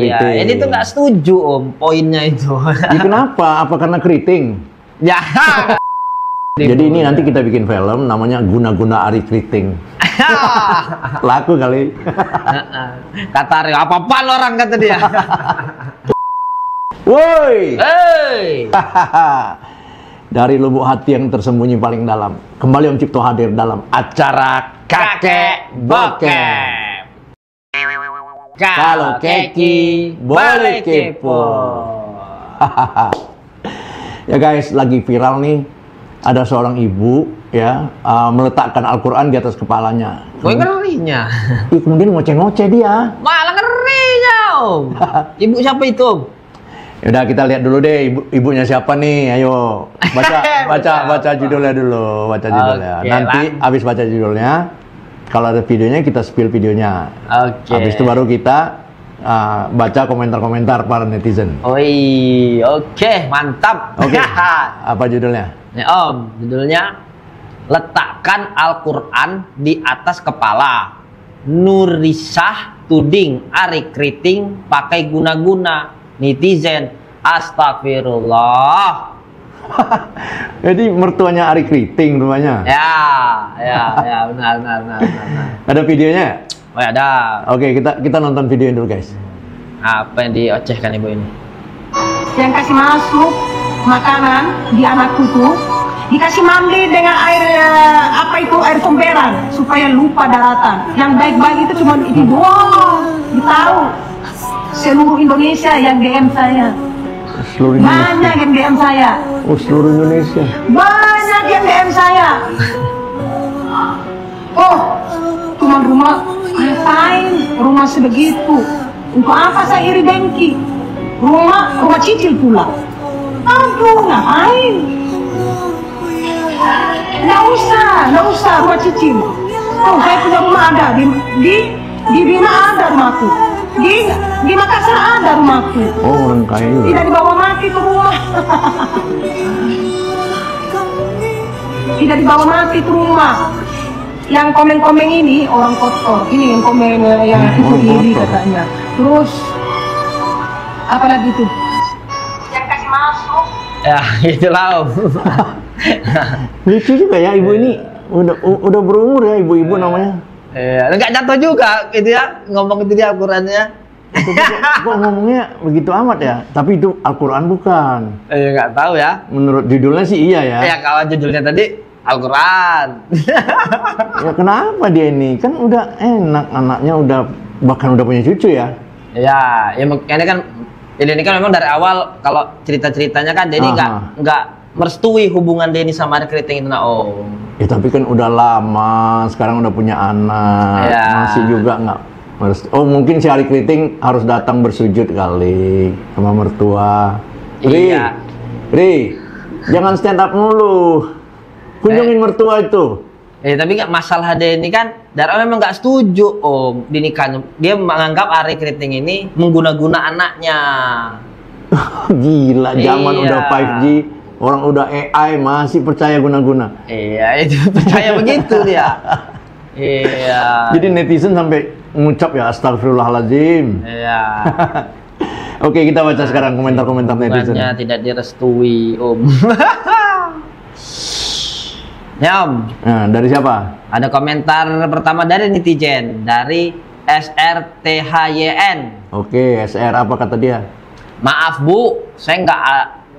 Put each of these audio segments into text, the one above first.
Iya, ini tuh nggak setuju Om, poinnya itu. Ya, kenapa? Apa karena keriting? Ya. Jadi ini nanti kita bikin film namanya Guna-Guna Ari Keriting. Laku kali. Kata Aryo, apa-apaan orang kata dia. Woi. Hey. Dari lubuk hati yang tersembunyi paling dalam, kembali Om Cipto hadir dalam acara Kakek Bokep. Kalau keki boleh kepo. Ya guys, lagi viral nih. Ada seorang ibu ya meletakkan Al-Quran di atas kepalanya. Gue ngerinya. Kemudian ngoceh-ngoceh dia. Malah ngerinya Om. Ibu siapa itu Om? Yaudah kita lihat dulu deh ibunya siapa nih. Ayo baca judulnya dulu, baca judulnya. Oke, nanti habis baca judulnya, kalau ada videonya kita spill videonya. Oke. Habis itu baru kita baca komentar-komentar para netizen. Oke, mantap. Oke. Apa judulnya? Nih Om, judulnya letakkan Al-Quran di atas kepala. Nurisah tuding Ari Keriting pakai guna-guna. Netizen, astagfirullah. Jadi mertuanya Ari Keriting rumahnya? Ya, benar. Ada videonya? Oh ya, ada. Oke, kita nonton videonya dulu guys. Apa yang diocehkan ibu ini? Yang kasih masuk makanan di anakku tuh dikasih mandi dengan air air komberan supaya lupa daratan. Yang baik-baik itu cuma itu doang. Ditahu seluruh Indonesia yang DM saya. Seluruh Indonesia. Banyak yang DM saya. Oh, seluruh Indonesia. Banyak yang DM saya. Oh, cuma rumah ngapain? Rumah sebegitu. Untuk apa saya iri dengki? Rumah cicil pula. Aduh, ngapain? Nggak usah rumah cicil. Oh, saya punya rumah ada di Bima ada rumahku. Di Makassar ada rumahku. Oh, orang kaya juga. Tidak dibawa mati tuh rumah. Tidak dibawa mati tuh rumah. Yang komen-komen ini orang kotor. Ini yang komen yang itu ini katanya. Terus apa lagi tuh? Yang kasih masuk. Ya, itulah Om. Lucu juga ya ibu ini. Udah berumur ya ibu-ibu namanya. Enggak jatuh juga gitu ya, ngomong itu dia Al-Qurannya. Kok ngomongnya begitu amat ya? Tapi itu Al-Quran bukan. Nggak tahu ya. Menurut judulnya sih iya ya. Ya kalau judulnya tadi Al-Quran. Ya kenapa dia ini? Kan udah enak anaknya bahkan udah punya cucu ya. Ya ini kan memang dari awal kalau cerita-ceritanya kan Denny nggak merestui hubungan Denny sama Ari Keriting itu Om. Ya tapi kan udah lama, sekarang udah punya anak, masih juga nggak merestui. Oh mungkin si Ari Keriting harus datang bersujud kali sama mertua. Iya. Ri, jangan stand up mulu, kunjungin mertua itu. Tapi nggak masalah Denny kan, dari awal memang nggak setuju Om dinikahin. Dia menganggap Ari Keriting ini mengguna-guna anaknya. Gila, zaman udah 5G. Orang udah AI masih percaya guna-guna. Iya, itu percaya begitu dia. Iya. Jadi netizen sampai ngucap ya astagfirullahaladzim. Iya. Oke, kita baca sekarang komentar-komentar netizen. Hubungannya tidak direstui, Om. Ya, Om. Nah, dari siapa? Ada komentar pertama dari netizen, dari SRTHYN. Oke, SR apa kata dia? Maaf Bu, saya nggak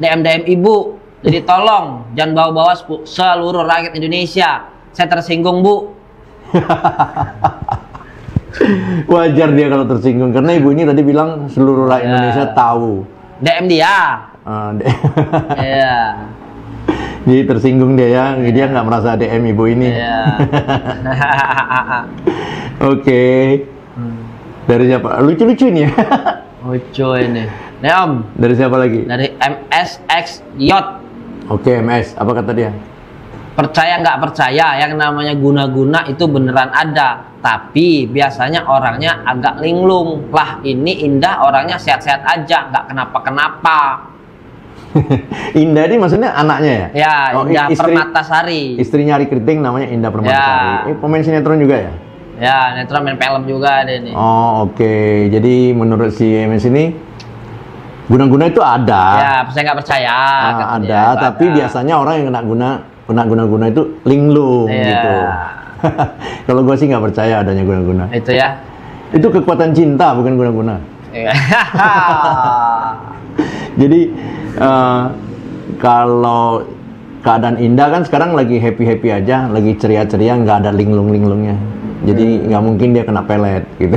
DM Ibu. Jadi tolong jangan bawa-bawa seluruh rakyat Indonesia. Saya tersinggung Bu. Wajar dia kalau tersinggung karena ibu ini tadi bilang seluruh rakyat Indonesia tahu. DM dia. Iya. Jadi tersinggung dia ya. Dia nggak merasa DM ibu ini. Oke. Dari siapa? Lucu-lucu nih ya. Lucu ini. Nih Om. Dari siapa lagi? Dari MSXY. Oke, MS, apa kata dia? Percaya nggak percaya, yang namanya guna-guna itu beneran ada. Tapi biasanya orangnya agak linglung. Lah ini Indah orangnya sehat-sehat aja, nggak kenapa-kenapa. Indah ini maksudnya anaknya ya? Ya, Indah Permatasari. Istrinya Ari Keriting namanya Indah Permatasari. Ya. Pemain sinetron juga ya? Ya, netral main film juga ada nih. Oh, oke. Jadi menurut si MS ini guna-guna itu ada. Ya, saya nggak percaya. Ada, tapi ada. biasanya orang yang kena guna-guna itu linglung gitu. Kalau gue sih nggak percaya adanya guna-guna. Itu ya. Itu kekuatan cinta, bukan guna-guna. Jadi kalau keadaan Indah kan sekarang lagi happy-happy aja, lagi ceria-ceria, nggak ada linglung-linglungnya. Jadi nggak mungkin dia kena pelet gitu.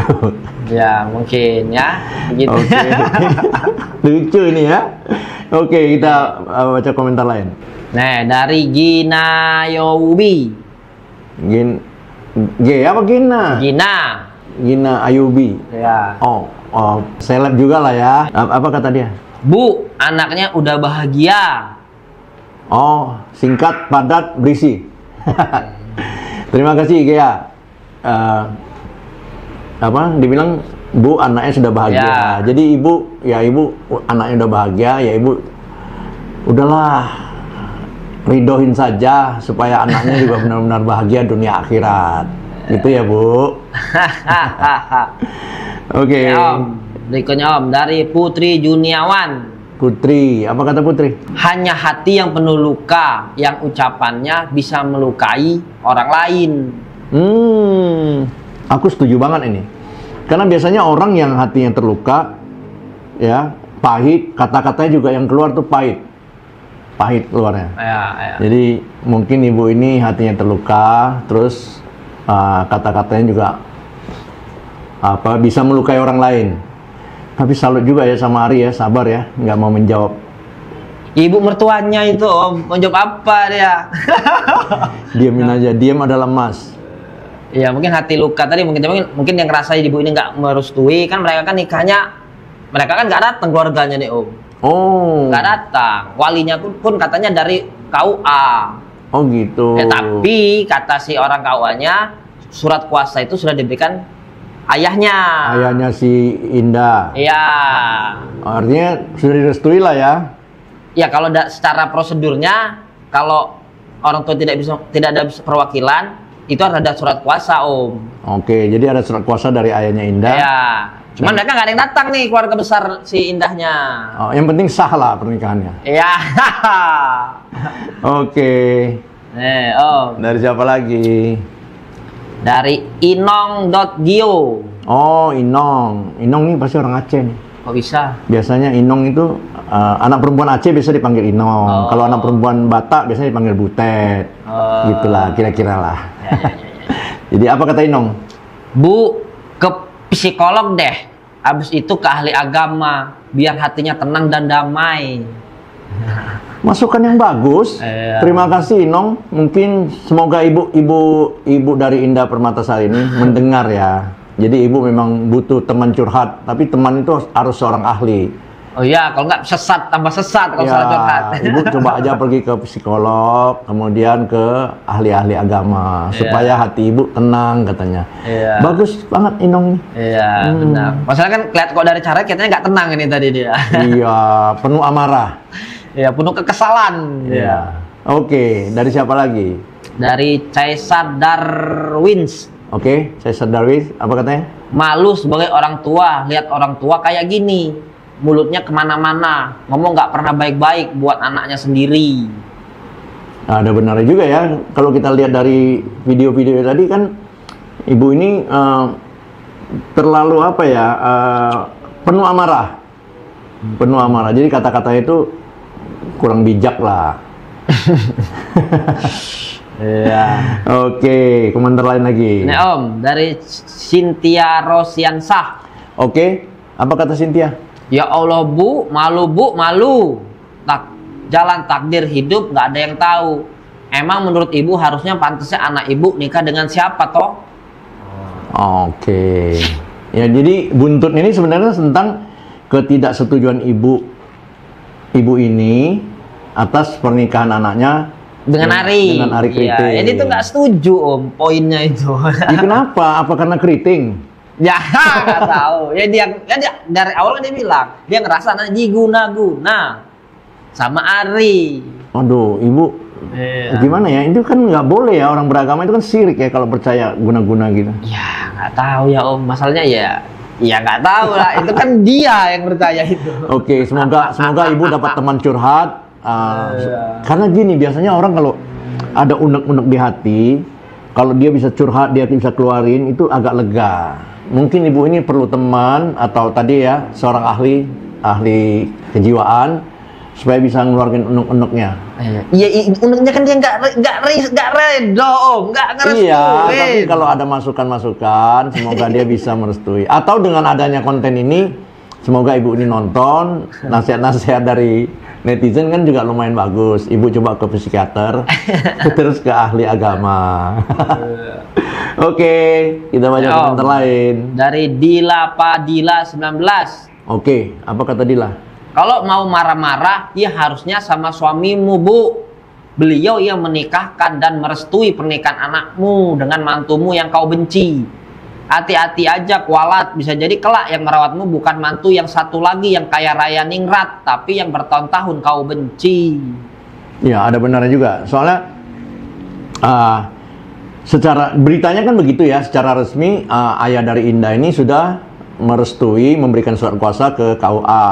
Ya mungkin ya. Begitu. Oke. Lucu ini ya. Oke, kita baca komentar lain. Nah, dari Gina Yobi. G apa Gina? Gina Ayubi. Ya. Oh, seleb juga lah ya. Apa kata dia? Bu, anaknya udah bahagia. Oh, singkat, padat, berisi. Terima kasih Gea. Dibilang Bu anaknya sudah bahagia. Ya. Jadi ibu anaknya udah bahagia, ya ibu udahlah ridohin saja supaya anaknya juga benar-benar bahagia dunia akhirat. Gitu ya Bu. Oke. Om, berikutnya Om dari Putri Juniawan. Putri, apa kata Putri? Hanya hati yang penuh luka, yang ucapannya bisa melukai orang lain. Aku setuju banget ini. Karena biasanya orang yang hatinya terluka, ya pahit, kata-katanya juga yang keluar tuh pahit keluarnya. Ya. Jadi mungkin ibu ini hatinya terluka, terus kata-katanya juga bisa melukai orang lain. Tapi salut juga ya sama Ari ya, sabar ya, nggak mau menjawab. Ibu mertuanya itu Om, mau jawab apa dia? Diamin aja, diam adalah emas. Ya mungkin hati luka tadi mungkin yang ngerasa ibu ini nggak merestui, kan mereka kan nikahnya, mereka kan nggak datang keluarganya nih Om. Oh. Nggak datang, walinya pun katanya dari KUA. Oh gitu. Tapi kata si orang KUA-nya, surat kuasa itu sudah diberikan ayahnya. Ayahnya si Indah. Iya. Artinya sudah direstui lah ya. Ya kalau secara prosedurnya, kalau orang tua tidak ada perwakilan, itu harus ada surat kuasa Om. Oke, jadi ada surat kuasa dari ayahnya Indah. Ya. Cuman mereka nggak ada yang datang nih, keluarga besar si Indahnya. Oh, yang penting sah lah pernikahannya. Iya. Oke. Om. Dari siapa lagi? Dari Inong.gio. Oh, Inong. Inong nih pasti orang Aceh nih. Kok bisa? Biasanya Inong itu anak perempuan Aceh biasa dipanggil Inong. Kalau anak perempuan Batak biasanya dipanggil Butet. Gitulah kira-kira lah. Ya. Jadi apa kata Inong? Bu, ke psikolog deh. Habis itu ke ahli agama, biar hatinya tenang dan damai. Masukan yang bagus. Terima kasih Inong. Mungkin semoga ibu dari Indah Permatasari ini mendengar ya. Jadi ibu memang butuh teman curhat, tapi teman itu harus seorang ahli. Oh iya, kalau nggak sesat tambah sesat kalau salah curhat. Ibu coba aja pergi ke psikolog, kemudian ke ahli-ahli agama supaya hati ibu tenang katanya. Bagus banget Inong. Iya, benar. Masalah kan kelihatan kok dari cara katanya nggak tenang ini tadi dia. Iya, penuh amarah. Iya, penuh kekesalan. Iya. Oke, dari siapa lagi? Dari Caesar Darwins. Oke, Caesar Darwins, apa katanya? Malu sebagai orang tua, lihat orang tua kayak gini, mulutnya kemana-mana, ngomong nggak pernah baik-baik buat anaknya sendiri. Nah, ada benarnya juga ya, kalau kita lihat dari video-video tadi kan, ibu ini terlalu penuh amarah, jadi kata-katanya itu kurang bijak lah. Iya. Oke, komentar lain lagi. Ini Om, dari Cynthia Rosiansah. Oke, apa kata Cynthia? Ya Allah Bu, malu. Jalan takdir hidup nggak ada yang tahu. Emang menurut ibu harusnya pantasnya anak ibu nikah dengan siapa toh? Oke. Ya jadi buntut ini sebenarnya tentang ketidaksetujuan ibu ini atas pernikahan anaknya dengan Ari Kriting. Jadi itu nggak setuju Om, poinnya itu. Ya, kenapa? Apa karena keriting? Ya nggak tahu. Ya dia dari awal dia bilang dia ngerasa nanti guna-guna sama Ari. Aduh, ibu Gimana ya? Itu kan nggak boleh ya, orang beragama itu kan syirik ya kalau percaya guna-guna gitu. Ya nggak tahu ya Om. Masalahnya ya nggak tahu lah. Itu kan dia yang percaya itu. Oke, semoga ibu dapat teman curhat. Karena gini, biasanya orang kalau ada unek-unek di hati, kalau dia bisa curhat, dia bisa keluarin, itu agak lega. Mungkin ibu ini perlu teman atau tadi ya seorang ahli kejiwaan supaya bisa ngeluarin unek-uneknya. Iya, uneknya kan dia nggak redo Om, nggak ngerestui. Iya, tapi kalau ada masukan-masukan, semoga dia bisa merestui. Atau dengan adanya konten ini, semoga ibu ini nonton nasihat-nasihat dari netizen kan juga lumayan bagus. Ibu coba ke psikiater, terus ke ahli agama. Oke, kita baca komentar lain. Dari Dila Padila 19. Oke, apa kata Dila? Kalau mau marah-marah, ya harusnya sama suamimu, Bu. Beliau yang menikahkan dan merestui pernikahan anakmu dengan mantumu yang kau benci. Hati-hati aja, kualat. Bisa jadi kelak yang merawatmu bukan mantu yang satu lagi yang kaya raya ningrat, tapi yang bertahun-tahun kau benci. Ya, ada benarnya juga. Soalnya secara beritanya kan begitu ya, secara resmi ayah dari Indah ini sudah merestui memberikan surat kuasa ke KUA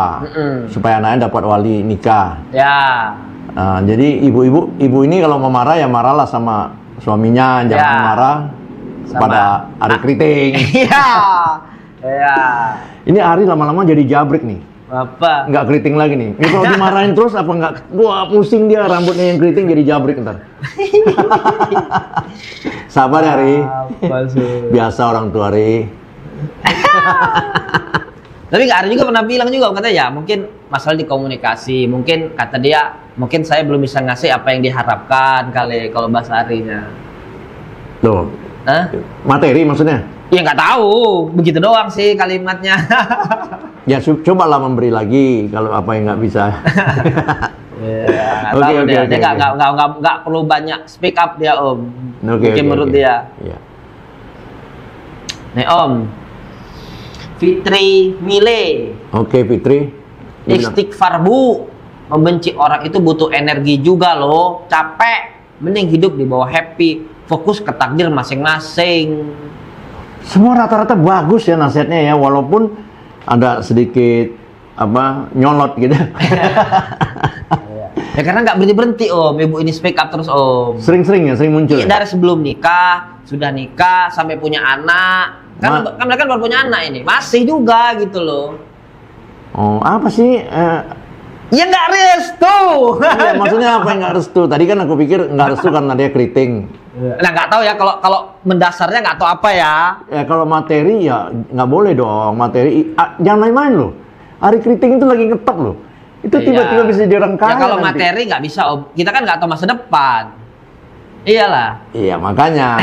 supaya anaknya dapat wali nikah. Ya. Jadi ibu ini kalau mau marah ya marahlah sama suaminya, jangan marah pada Ari Kriting. Iya. Ya. Ini Ari lama-lama jadi jabrik nih. Apa? Nggak keriting lagi nih. Ini kalau dimarahin terus apa nggak? Wah, pusing dia, rambutnya yang keriting jadi jabrik ntar. Sabar ya, Ari. Biasa orang tua, Ari. Tapi Kak Ari juga pernah bilang juga, katanya ya mungkin masalah di komunikasi, mungkin kata dia, mungkin saya belum bisa ngasih apa yang diharapkan kali kalau bahasa Arinya. Tuh. Materi maksudnya? Ya nggak tahu, begitu doang sih kalimatnya. Ya cobalah memberi lagi kalau apa yang nggak bisa. Oke. Dia nggak perlu banyak speak up dia Om. Mungkin menurut dia. Yeah. Nih Om, Fitri Mile. Oke, Fitri. Istighfar Bu, membenci orang itu butuh energi juga loh, capek. Mending hidup di bawah happy, fokus ke takdir masing-masing. Semua rata-rata bagus ya nasihatnya ya, walaupun ada sedikit nyolot gitu. Ya karena nggak berhenti Om, ibu ini speak up terus Om. Sering muncul. Iya, dari sebelum nikah, sudah nikah, sampai punya anak. Kan mereka baru punya anak ini, masih juga gitu loh. Oh, apa sih? Ya nggak restu. Ya, maksudnya apa yang nggak restu? Tadi kan aku pikir nggak restu karena dia keriting. Nah nggak tahu ya kalau mendasarnya nggak tahu apa ya. Ya kalau materi ya nggak boleh dong materi. Jangan main-main loh. Ari Kriting itu lagi ngetop loh. Itu tiba-tiba bisa diorang kaya. Ya kalau materi nggak bisa Om. Kita kan nggak tahu masa depan. Iyalah. Iya makanya.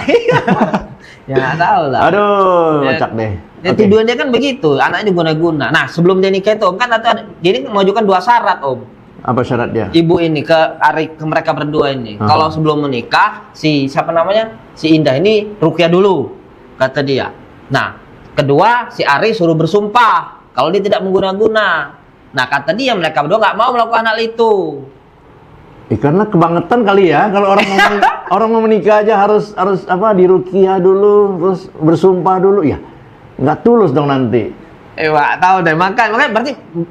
Ya nggak tahu lah. Aduh, kocak deh. Ya, tujuan dia kan begitu, anaknya guna-guna. Nah sebelum dia nikah itu Om kan dia ini mengajukan 2 syarat Om. Apa syaratnya? Ibu ini ke mereka berdua ini. Kalau sebelum menikah, siapa namanya? Si Indah ini ruqyah dulu, kata dia. Nah, kedua si Ari suruh bersumpah kalau dia tidak mengguna-guna. Nah, kata dia mereka berdua nggak mau melakukan hal itu. Karena kebangetan kali ya, kalau orang mau menikah aja harus diruqyah dulu, terus bersumpah dulu, ya nggak tulus dong nanti. Wah, tahu deh, makanya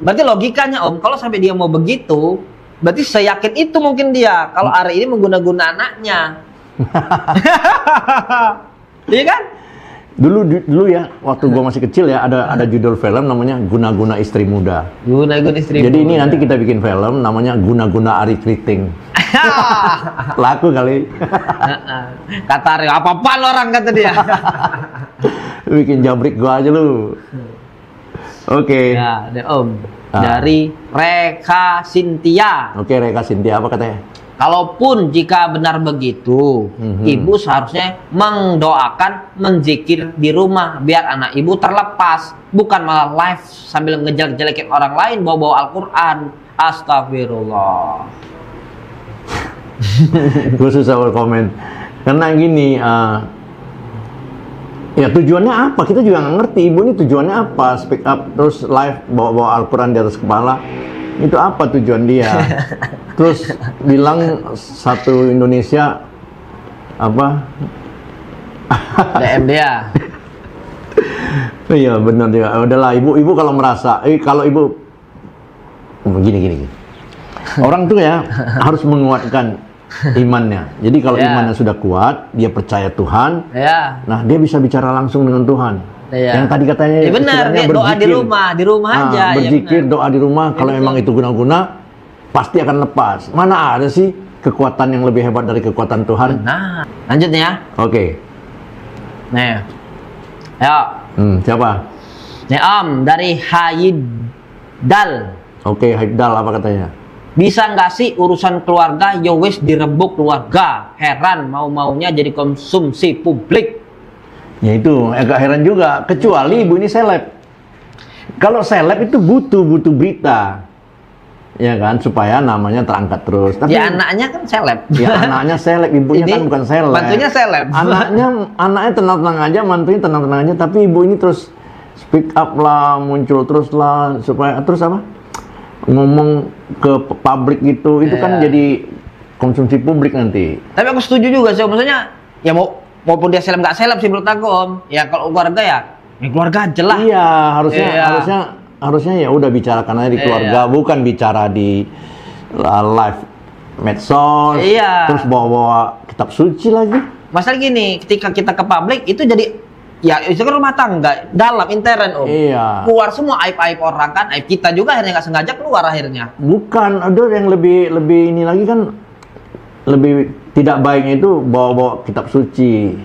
berarti logikanya Om, kalau sampai dia mau begitu, berarti saya yakin itu mungkin dia. Kalau Ari ini mengguna-guna anaknya. Iya kan? Dulu ya, waktu gua masih kecil ya, ada judul film namanya Guna-guna Istri Muda. Guna-guna Istri Muda. Jadi ini nanti kita bikin film namanya Guna-guna Ari Kriting. Laku kali. Kata Ari, apa-apaan orang kata dia. Bikin jabrik gua aja lu. Oke. Ya, Om. Dari Reka Sintia. Oke, Reka Sintia apa katanya? Kalaupun jika benar begitu, ibu seharusnya mendoakan, menzikir di rumah biar anak ibu terlepas, bukan malah live sambil ngejelek-jelekin orang lain bawa-bawa Al-Quran. Astagfirullah. Gue susah berkomen karena gini. Ya tujuannya apa? Kita juga nggak ngerti. Ibu ini tujuannya apa? Speak up terus live bawa-bawa Al-Quran di atas kepala. Itu apa tujuan dia? Terus bilang satu Indonesia apa? DM dia. Iya benar dia. Udahlah ibu kalau merasa, kalau ibu gini. Orang tuh ya harus menguatkan imannya. Jadi kalau imannya sudah kuat, dia percaya Tuhan. Ya. Nah dia bisa bicara langsung dengan Tuhan. Iya. Yang tadi katanya benar, dia doa di rumah aja. Berzikir, doa di rumah. Kalau betul. emang itu guna-guna, pasti akan lepas. Mana ada sih kekuatan yang lebih hebat dari kekuatan Tuhan? Nah, lanjut nih ya. Oke. Nih, ya. Siapa? Nih Om, dari Haidal. Oke, Haidal apa katanya? Bisa nggak sih urusan keluarga yowes direbuk keluarga? Heran mau-maunya jadi konsumsi publik. Ya itu agak heran juga, kecuali ibu ini seleb. Kalau seleb itu butuh berita, ya kan, supaya namanya terangkat terus. Tapi ya anaknya kan seleb. Ya anaknya seleb, ibunya kan bukan seleb. Mantunya seleb. Anaknya tenang-tenang aja, mantunya tenang-tenang aja. Tapi ibu ini terus speak up lah, muncul terus lah, supaya terus apa? Ngomong ke publik gitu, itu kan jadi konsumsi publik nanti. Tapi aku setuju juga sih, maksudnya ya maupun dia seleb nggak seleb sih menurut aku Om. Ya kalau keluarga ya keluarga aja lah. Iya, harusnya ya udah bicarakan aja di keluarga, bukan bicara di live medsos. Iya. Terus bawa kitab suci lagi. Masalah gini, ketika kita ke publik itu jadi ya itu kan rumah tangga dalam intern Om. Iya. Keluar semua aib-aib orang kan, aib kita juga akhirnya nggak sengaja keluar akhirnya. Bukan, ada yang lebih ini lagi kan, lebih tidak baiknya itu bawa kitab suci.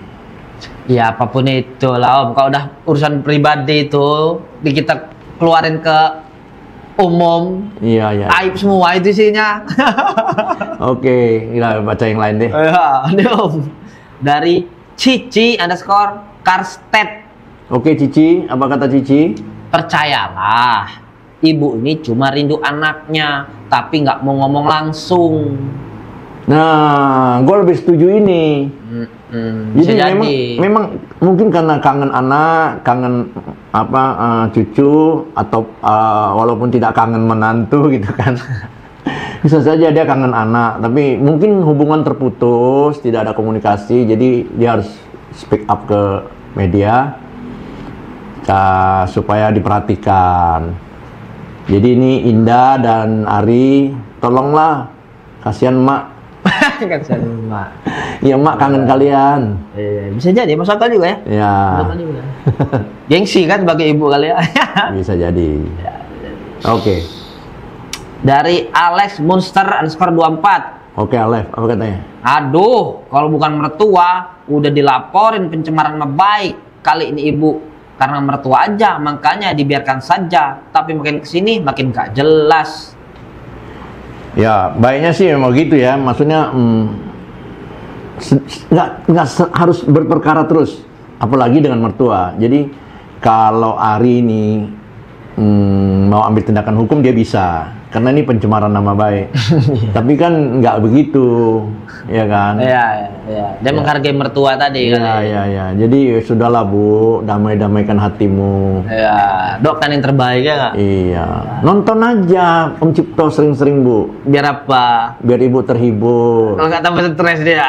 Ya apapun itu lah Om, kalau udah urusan pribadi itu kita keluarin ke umum. Iya. Aib semua itu isinya. Oke, kita baca yang lain deh. Ya, ini Om. Dari Cici _ Karstedt. Oke, Cici, apa kata Cici? Percayalah, ibu ini cuma rindu anaknya, tapi nggak mau ngomong langsung. Nah, gue lebih setuju ini. Jadi memang mungkin karena kangen anak, kangen cucu, atau walaupun tidak kangen menantu gitu kan. Bisa saja dia kangen anak, tapi mungkin hubungan terputus, tidak ada komunikasi, jadi dia harus speak up ke media supaya diperhatikan. Jadi ini Indah dan Ari, tolonglah, kasihan Mak. Kasihan Mak. Iya Mak, kangen kalian. Bisa jadi, masuk akal juga ya. Ya. Gengsi kan sebagai ibu kali ya. Bisa jadi. Oke. Dari Alex Monster _ 24. Oke, Alex, apa katanya? Aduh, kalau bukan mertua, udah dilaporin pencemaran nama baik. Kali ini ibu, karena mertua aja, makanya dibiarkan saja. Tapi makin kesini, makin gak jelas. Ya, baiknya sih memang gitu ya. Maksudnya, nggak harus berperkara terus. Apalagi dengan mertua. Jadi, kalau Ari ini mau ambil tindakan hukum, dia bisa. Karena ini pencemaran nama baik. Tapi kan nggak begitu, ya kan? Iya. Dia menghargai mertua tadi. Iya. Jadi sudahlah Bu, damai-damaikan hatimu. Iya, doakan yang terbaik ya nggak? Iya. Nonton aja Om Cipto sering-sering Bu. Biar apa? Biar ibu terhibur. Kalau nggak tambah stres dia.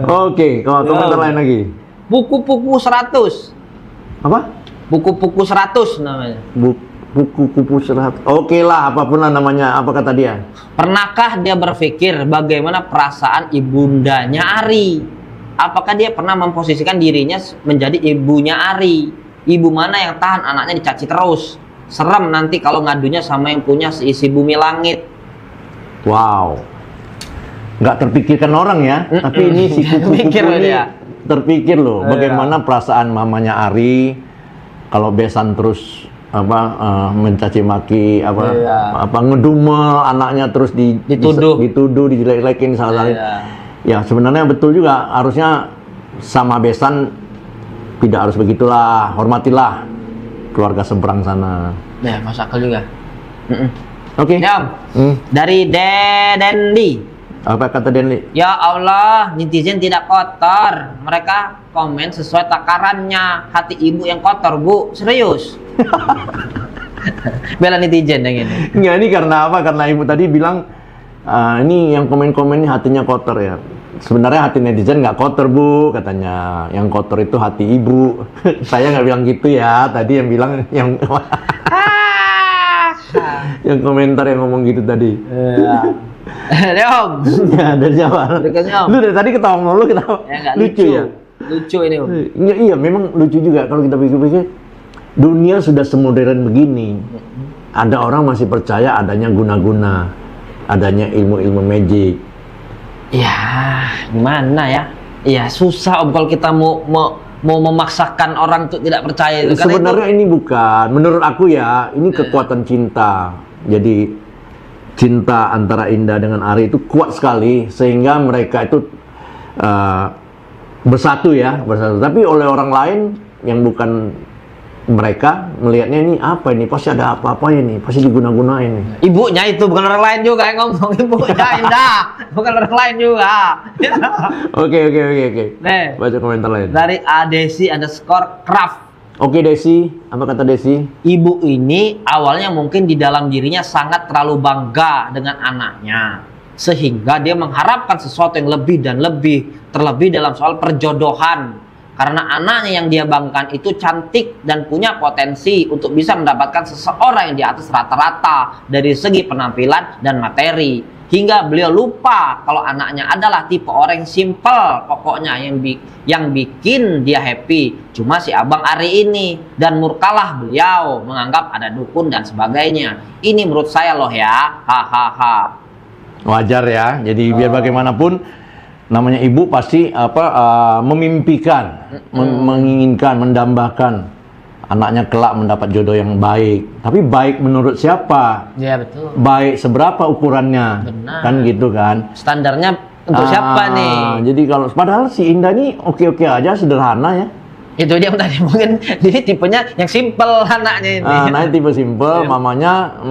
Oke, komentar lain lagi. Buku-buku 100. Apa? Buku-buku 100 namanya. Buku-buku 100. Oke lah, apapun lah namanya. Apa kata dia? Pernahkah dia berpikir bagaimana perasaan ibundanya Ari? Apakah dia pernah memposisikan dirinya menjadi ibunya Ari? Ibu mana yang tahan anaknya dicaci terus? Serem nanti kalau ngadunya sama yang punya seisi bumi langit. Wow. Nggak terpikirkan orang ya. Tapi ini si kupu-kupu ini terpikir loh. Bagaimana perasaan mamanya Ari kalau besan terus mencaci maki ngedumel anaknya terus dituduh dijelek-jelekin salah-salahin. Ya sebenarnya betul juga, harusnya sama besan tidak harus begitulah, hormatilah keluarga seberang sana. Ya masuk akal juga. Oke. Dari Dedendi. Apa kata Denli? Ya Allah, netizen tidak kotor. Mereka komen sesuai takarannya. Hati ibu yang kotor, Bu. Serius. Bela netizen yang ini. Enggak, ini karena apa? Karena ibu tadi bilang ini yang komen-komen ini hatinya kotor ya. Sebenarnya hati netizen nggak kotor, Bu, katanya. Yang kotor itu hati ibu. Saya nggak bilang gitu ya. Tadi yang bilang yang yang komentar yang ngomong gitu tadi. Ada Om. Ya, ada siapa? Berikutnya, Om. Lu dari tadi ketawa mulu, ketawa. Ya, nggak lucu ya? Lucu ini, Om. Iya, memang lucu juga kalau kita pikir-pikir. Dunia sudah semodern begini. Ada orang masih percaya adanya guna-guna, adanya ilmu-ilmu magic. Ya, gimana ya? Ya susah Om kalau kita mau memaksakan orang untuk tidak percaya itu. Sebenarnya ini bukan, menurut aku ya, ini kekuatan cinta. Jadi cinta antara Indah dengan Ari itu kuat sekali sehingga mereka itu bersatu. Tapi oleh orang lain yang bukan mereka melihatnya ini apa ini, pasti ada apa-apa ini, pasti diguna-gunain nih. Ibunya itu bukan orang lain juga yang ngomong, ibunya Indah, bukan orang lain juga. Oke. Nih, Baca komentar lain. dari Adesi_craft. Oke Desi, apa kata Desi? Ibu ini awalnya mungkin di dalam dirinya sangat terlalu bangga dengan anaknya, sehingga dia mengharapkan sesuatu yang lebih dan lebih, terlebih dalam soal perjodohan. Karena anaknya yang dia banggakan itu cantik dan punya potensi untuk bisa mendapatkan seseorang yang di atas rata-rata dari segi penampilan dan materi. Hingga beliau lupa kalau anaknya adalah tipe orang yang simple, pokoknya yang bikin dia happy cuma si Abang Ari ini. Dan murkalah beliau menganggap ada dukun dan sebagainya. Ini menurut saya loh ya, hahaha. Wajar ya, jadi biar bagaimanapun namanya ibu pasti memimpikan, menginginkan, mendambakan anaknya kelak mendapat jodoh yang baik. Tapi baik menurut siapa? Ya betul. Baik seberapa ukurannya? Benar. Kan gitu kan? Standarnya untuk siapa nih? Jadi kalau padahal si Indah ini oke-oke aja, sederhana ya. Itu dia tadi mungkin dia tipenya yang simple anaknya ini. Anaknya tipe simple, mamanya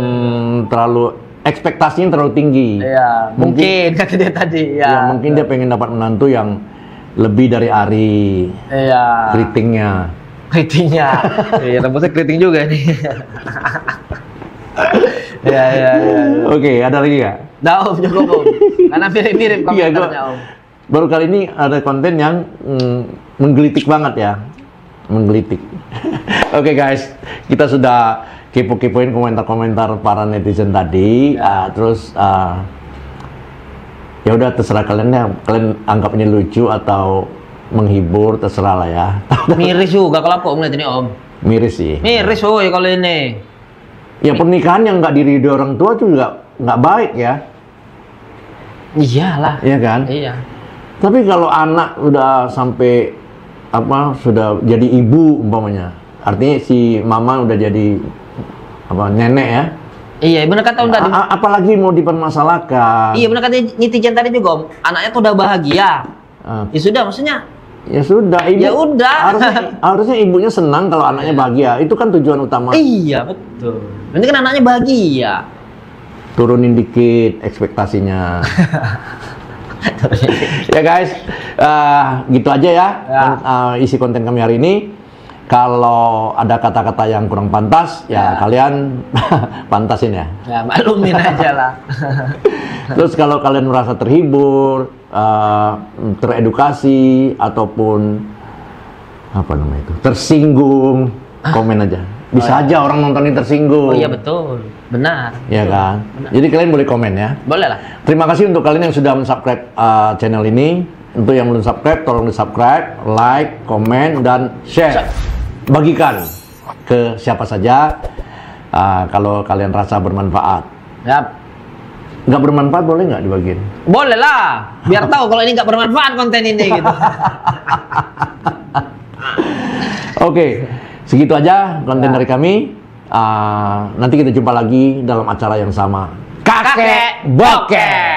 terlalu ekspektasinya terlalu tinggi. Iya, mungkin kata dia tadi. Ya, mungkin dia pengen dapat menantu yang lebih dari Ari. Iya. Keritingnya. Iya, rambutnya keriting juga nih. Iya. Oke, ada lagi nggak? Nah, Om, cukup Om. Karena mirip-mirip komentarnya Om. Baru kali ini ada konten yang menggelitik banget ya. Menggelitik. Oke guys, kita sudah kepo-kepoin komentar-komentar para netizen tadi. Terus ya udah terserah kalian ya. Kalian anggap ini lucu atau menghibur, terserah lah ya. Miris juga kalau aku ngeliat ini Om. Miris sih. Miris kalau ini. Ya pernikahan yang nggak diridhoi orang tua juga nggak baik ya. Iyalah. Iya kan? Iya. Tapi kalau anak udah sampai sudah jadi ibu umpamanya, artinya si mama udah jadi nenek ya. Iya, benar kata Om tadi. Apalagi mau dipermasalahkan. Iya, benar kata netizen tadi juga Om. Anaknya tuh udah bahagia. Ya sudah, maksudnya. Ya sudah, ibu. Ya udah. Harusnya ibunya senang kalau anaknya bahagia. Itu kan tujuan utama. Iya, betul. Nanti kan anaknya bahagia. Turunin dikit ekspektasinya. Ya guys, gitu aja ya. Isi konten kami hari ini. Kalau ada kata-kata yang kurang pantas, ya kalian pantasin ya. Ya maklumin aja lah. Terus kalau kalian merasa terhibur, teredukasi ataupun tersinggung, komen aja. Bisa aja orang nonton ini tersinggung. Oh iya betul, benar. Ya kan. Benar. Jadi kalian boleh komen ya. Boleh lah. Terima kasih untuk kalian yang sudah mensubscribe channel ini. Untuk yang belum subscribe, tolong di subscribe, like, komen, dan share. Bagikan ke siapa saja kalau kalian rasa bermanfaat. Yap. Nggak bermanfaat boleh nggak dibagiin? Boleh lah, biar tahu kalau ini nggak bermanfaat konten ini gitu. Oke, segitu aja konten dari kami. Nanti kita jumpa lagi dalam acara yang sama. Kakek Bokeh.